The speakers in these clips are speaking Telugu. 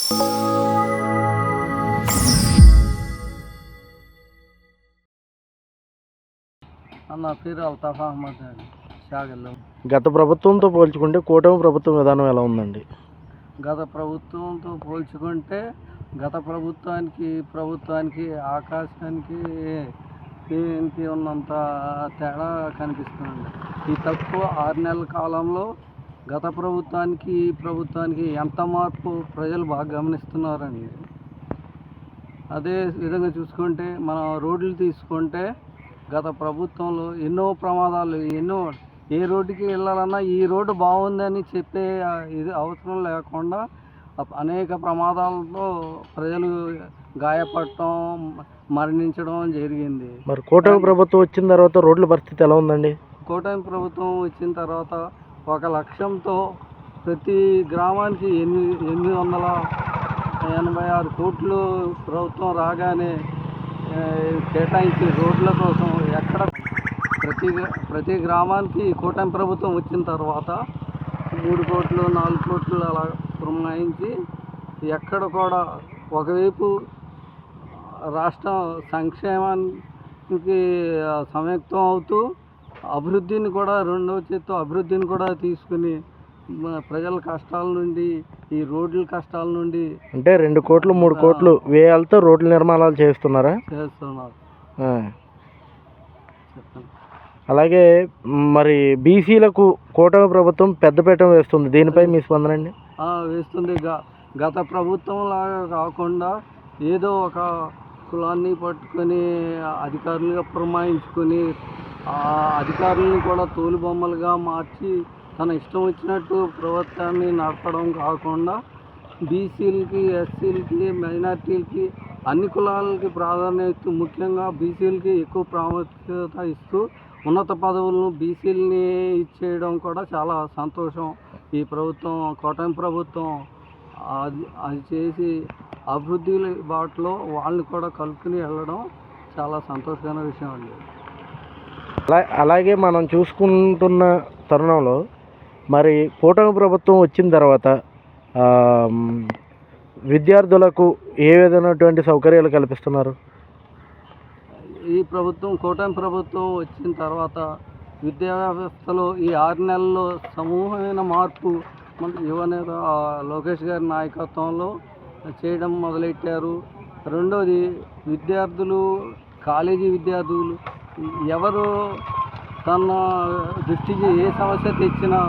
నా పేరు అల్తాఫ్ అహ్మద్ అండి, షాగల్లో. గత ప్రభుత్వంతో పోల్చుకుంటే కూటమి ప్రభుత్వం విధానం ఎలా ఉందండి? గత ప్రభుత్వంతో పోల్చుకుంటే గత ప్రభుత్వానికి ఆకాశానికి దీనికి ఉన్నంత తేడా కనిపిస్తుందండి. ఈ తక్కువ 6 నెలల కాలంలో గత ప్రభుత్వానికి ఈ ప్రభుత్వానికి ఎంత మార్పు ప్రజలు బాగా గమనిస్తున్నారండి. అదే విధంగా చూసుకుంటే మన రోడ్లు తీసుకుంటే గత ప్రభుత్వంలో ఎన్నో ప్రమాదాలు, ఏ రోడ్డుకి వెళ్ళాలన్నా ఈ రోడ్డు బాగుందని చెప్పే ఇది అవసరం లేకుండా అనేక ప్రమాదాలతో ప్రజలు గాయపడటం, మరణించడం జరిగింది. మరి కూటమి ప్రభుత్వం వచ్చిన తర్వాత రోడ్ల పరిస్థితి ఎలా ఉందండి? కూటమి ప్రభుత్వం వచ్చిన తర్వాత ఒక లక్ష్యంతో ప్రతి గ్రామానికి 886 కోట్లు ప్రభుత్వం రాగానే కేటాయించి రోడ్ల కోసం ఎక్కడ ప్రతి గ్రామానికి కూటమి ప్రభుత్వం వచ్చిన తర్వాత 3 కోట్లు 4 కోట్లు అలా పురమాయించి ఎక్కడ కూడా ఒకవైపు రాష్ట్రం సంక్షేమానికి సంయుక్తం అవుతూ అభివృద్ధిని కూడా రెండవ చేత్తో అభివృద్ధిని కూడా తీసుకుని ప్రజల కష్టాల నుండి, ఈ రోడ్ల కష్టాల నుండి అంటే 2 కోట్లు 3 కోట్లు వ్యయాలతో రోడ్ల నిర్మాణాలు చేస్తున్నారు. అలాగే మరి బీసీలకు కూటమి ప్రభుత్వం పెద్దపీట వేస్తుంది, దీనిపై మీ స్పందన అండి? వేస్తుంది. గత ప్రభుత్వం లాగా కాకుండా ఏదో ఒక కులాన్ని పట్టుకొని అధికారులుగా పురమాయించుకొని అధికారులను కూడా తోలుబొమ్మలుగా మార్చి తన ఇష్టం వచ్చినట్టు ప్రభుత్వాన్ని నడపడం కాకుండా బీసీలకి, ఎస్సీలకి, మైనార్టీలకి, అన్ని కులాలకి ప్రాధాన్యత, ముఖ్యంగా బీసీలకి ఎక్కువ ప్రాముఖ్యత ఇస్తూ ఉన్నత పదవులను బీసీలని ఇచ్చేయడం కూడా చాలా సంతోషం. ఈ ప్రభుత్వం, కూటమి ప్రభుత్వం అది చేసి అభివృద్ధి బాటలో వాళ్ళని కూడా కలుపుకుని వెళ్ళడం చాలా సంతోషకరమైన విషయం అండి. అలాగే మనం చూసుకుంటున్న తరుణంలో మరి కూటమి ప్రభుత్వం వచ్చిన తర్వాత విద్యార్థులకు ఏ విధమైనటువంటి సౌకర్యాలు కల్పిస్తున్నారు? కూటమి ప్రభుత్వం వచ్చిన తర్వాత విద్యా వ్యవస్థలో ఈ 6 నెలల్లో సమూహమైన మార్పు మన యువనేత లోకేష్ గారి నాయకత్వంలో చేయడం మొదలెట్టారు. రెండోది విద్యార్థులు, కాలేజీ విద్యార్థులు ఎవరు తన దృష్టికి ఏ సమస్య తెచ్చినా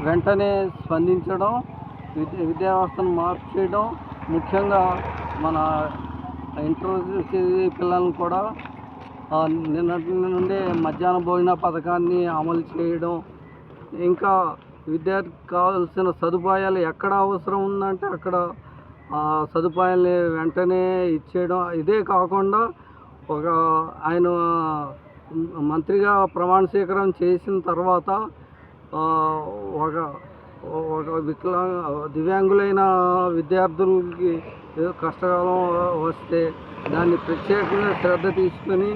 వెంటనే స్పందించడం, విద్యా వ్యవస్థను మార్పు చేయడం, ముఖ్యంగా మన ఇంటర్ పిల్లలను కూడా నిన్నటి నుండే మధ్యాహ్న భోజన పథకాన్ని అమలు చేయడం, ఇంకా విద్యార్థికి కావాల్సిన సదుపాయాలు ఎక్కడ అవసరం ఉందంటే అక్కడ సదుపాయాలని వెంటనే ఇచ్చేయడం. ఇదే కాకుండా ఆయన మంత్రిగా ప్రమాణ స్వీకారం చేసిన తర్వాత ఒక దివ్యాంగులైన విద్యార్థులకి ఏదో కష్టకాలం వస్తే దాన్ని ప్రత్యేకంగా శ్రద్ధ తీసుకొని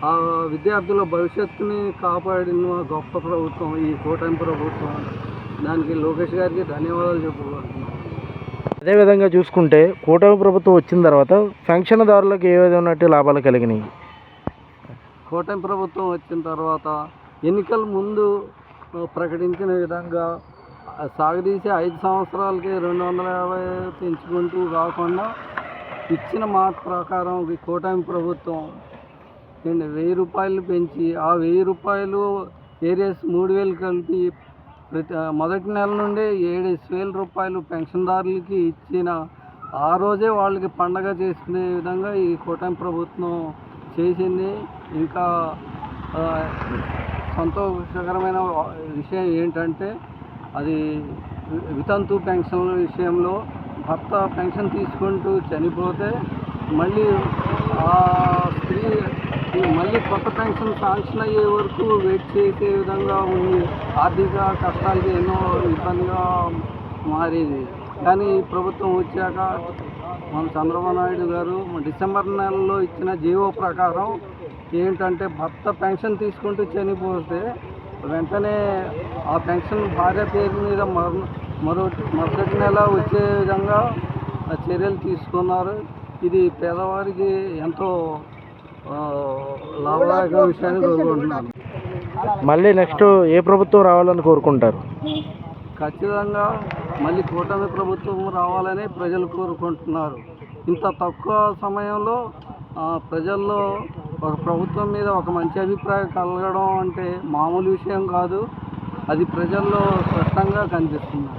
ఆ విద్యార్థుల భవిష్యత్తుని కాపాడిన గొప్ప ప్రభుత్వం ఈ కూటమి ప్రభుత్వం. దానికి లోకేష్ గారికి ధన్యవాదాలు చెప్పుకుంటున్నాను. అదేవిధంగా చూసుకుంటే కూటమి ప్రభుత్వం వచ్చిన తర్వాత పెన్షన్దారులకు ఏ విధమైన లాభాలు కలిగినాయి? కూటమి ప్రభుత్వం వచ్చిన తర్వాత ఎన్నికల ముందు ప్రకటించిన విధంగా సాగదీసి 5 సంవత్సరాలకి 250 పెంచుకుంటూ కాకుండా ఇచ్చిన మాట ప్రకారం కూటమి ప్రభుత్వం 1000 రూపాయలు పెంచి ఆ 1000 రూపాయలు ఏరియాస్ 3000 కలిపి మొదటి నెల నుండి 7000 రూపాయలు పెన్షన్దారులకి ఇచ్చిన ఆ రోజే వాళ్ళకి పండగ చేసుకునే విధంగా ఈ కూటమి ప్రభుత్వం చేసింది. ఇంకా సంతోషకరమైన విషయం ఏంటంటే అది వితంతు పెన్షన్ల విషయంలో భర్త పెన్షన్ తీసుకుంటూ చనిపోతే మళ్ళీ ఆ స్త్రీ మళ్ళీ కొత్త పెన్షన్ శాంక్షన్ అయ్యే వరకు వెయిట్ చేసే విధంగా ఉంది. ఆర్థిక కష్టాలకి ఎన్నో ఇబ్బందిగా మారేది. కానీ ప్రభుత్వం వచ్చాక మన చంద్రబాబు నాయుడు గారు డిసెంబర్ నెలలో ఇచ్చిన జీవో ప్రకారం ఏంటంటే భర్త పెన్షన్ తీసుకుంటూ చనిపోతే వెంటనే ఆ పెన్షన్ భార్య పేరు మీద మరుసటి నెల వచ్చే విధంగా చర్యలు తీసుకున్నారు. ఇది పేదవారికి ఎంతో లాభదాయక విషయాన్ని కోరుకుంటున్నాను. మళ్ళీ నెక్స్ట్ ఏ ప్రభుత్వం రావాలని కోరుకుంటారు? ఖచ్చితంగా మళ్ళీ కూటమి ప్రభుత్వం రావాలని ప్రజలు కోరుకుంటున్నారు. ఇంత తక్కువ సమయంలో ప్రజల్లో ఒక ప్రభుత్వం మీద ఒక మంచి అభిప్రాయం కలగడం అంటే మామూలు విషయం కాదు. అది ప్రజల్లో స్పష్టంగా కనిపిస్తుంది.